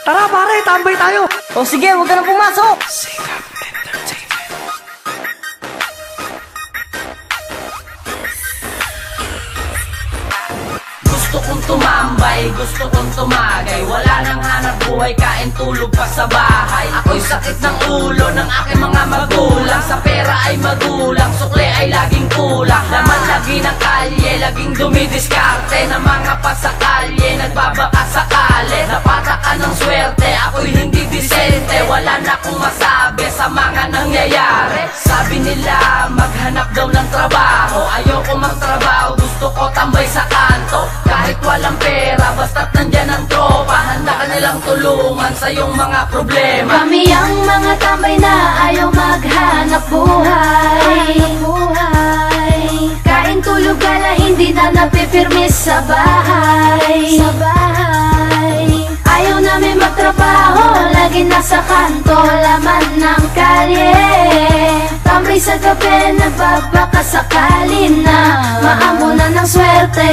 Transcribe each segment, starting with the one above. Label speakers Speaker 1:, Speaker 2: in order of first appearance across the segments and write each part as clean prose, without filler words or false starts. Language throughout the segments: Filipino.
Speaker 1: Tara pare, tambay tayo.
Speaker 2: O sige, huwag ka nang pumasok.
Speaker 3: Gusto kong tumambay, gusto kong tumagay. Wala nang hanap buhay, kain tulog pa sa bahay. Ako'y sakit ng ulo ng aking mga magulang. Sa pera ay magulang, sukle ay laging kulang. Laman lagi ng kalye, laging dumidiskarte. Ng mga pasakalye, nagbabaka sakali. Napatakan ng swerte, ako'y hindi disente. Wala na akong masabi sa mga nangyayari. Sabi nila, maghanap daw ng trabaho. Ayoko magtrabaho, gusto ko tambay sa kanto. Kahit walang pera, basta't nandyan ang tropa. Handa ka nilang tulungan sa iyong mga problema.
Speaker 4: Kami ang mga tambay na ayaw maghanap buhay. Kain tulog gala, hindi na napipirmis sa bahay. Ayaw namin magtrabaho, lagi nasa kanto, laman ng kalye. Tambay sa gabi, nagbabaka sakali na maamunan ng swerte.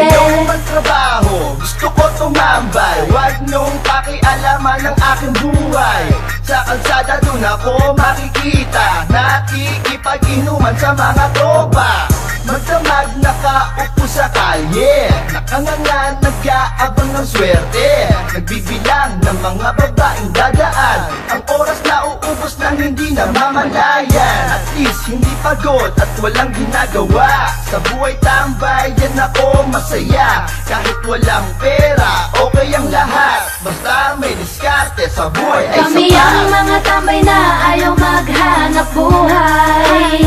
Speaker 5: Ayaw magtrabaho, gusto ko tumambay. Huwag niyong pakialaman ng aking buhay. Sa kalsada doon ako makikita, nakikipag-inuman sa mga tropa. Magdamag nakaupo sa kalye, nakangangan nag-aabang ng swerte. Nagbibilang ng mga babaeng dadaan, ang oras na uubos nang hindi na mamalayan. At least hindi pagod at walang ginagawa. Sa buhay tambay, yan ako masaya. Kahit walang pera, okay ang lahat. Basta may diskarte, sa buhay ay
Speaker 4: Kami
Speaker 5: sapat.
Speaker 4: ang mga tambay na ayaw maghanap buhay.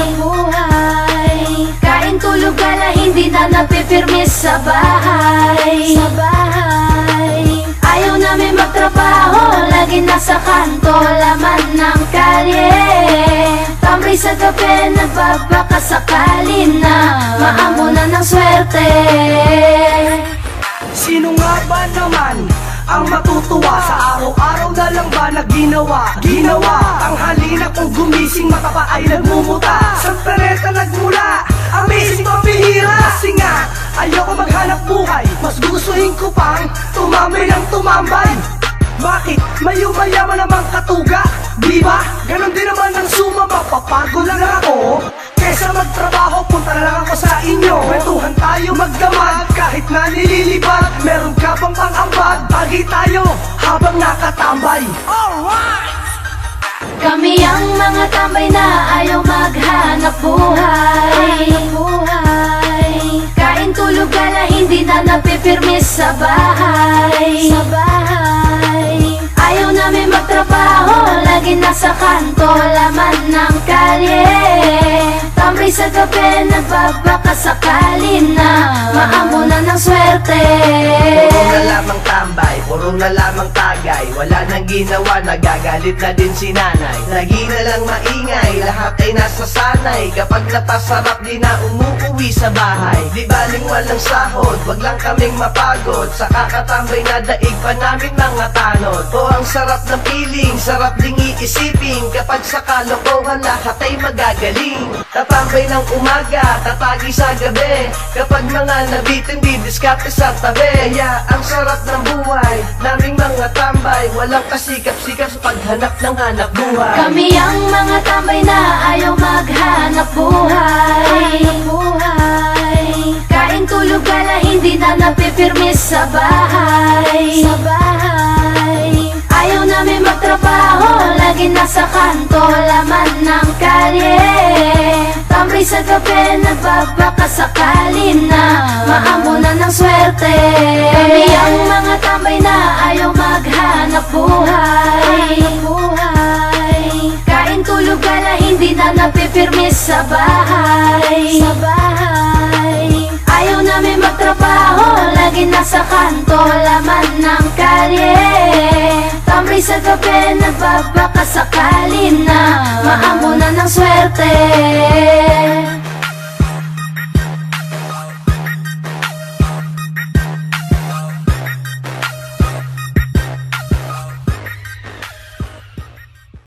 Speaker 4: Kain tulog gala, hindi na napipirmis sa bahay. Ayaw namin magtrabaho, lagi nasa kanto, laman ng kalye. Tambay sa gabi, nagbabaka sakali na maamunan ng swerte.
Speaker 1: Sino nga ba naman ang matutuwa sa araw-araw na lang ba na ginawa? Ang halina kong gumising, mata pa ay nagmumuta. Sa pereta nagmula, amazing pambihira. Kasi nga, ayoko maghanap buhay, mas gustuhin ko pang tumambay ng tumambay. Bakit? Mayaman namang katuga, di ba? Ganon din naman ang suma, mapapago lang ako. Kesa magtrabaho, punta na lang ako sa inyo. Kwentuhan tayo magdamag, kahit na nililibag. Meron ka bang pang-ambag? Bagi tayo habang nakatambay. Alright!
Speaker 4: Kami ang mga tambay na ayaw maghanap buhay. Kain tulog gala, hindi na napipirmis sa bahay. Ayaw namin magtrabaho, lagi nasa kanto, laman ng kalye. Tambay sa gabi, nagbabaka sakali na maamunan ng swerte.
Speaker 6: Puro na lamang tambay, puro na lamang tagay. Wala nang ginawa, nagagalit na din si nanay. Lagi na lang maingay, lahat ay nasasanay. Kapag napasarap, di na umuuwi sa bahay. Di baling walang sahod, wag lang kaming mapagod. Sa kakatambay na daig pa namin mga tanod. O ang sarap ng piling, sarap ding iisipin. Kapag sa kalokohan, lahat ay magagaling. Tatambay ng umaga, tatagi sa gabi. Kapag mga nabitin, di diskarte sa tabi. Yeah, ang sarap ng buhay, naming mga tambay. Walang kasikap-sikap sa paghanap ng hanap buhay.
Speaker 4: Kami ang mga tambay na ayaw maghanap buhay. Kain tulog gala, hindi na napipirmis sa bahay. Ayaw namin magtrabaho, lagi nasa kanto, laman ng kalye. Tambay sa gabi, nagbabaka sakali na maamunan ng swerte. Kami ang mga tambay na ayaw maghanap buhay. Kain tulog gala, hindi na napipirmis sa bahay. Ayaw namin magtrabaho, lagi nasa kanto, laman ng kalye. Tambay sa gabi, nagbabaka sakali na maamunan ng swerte.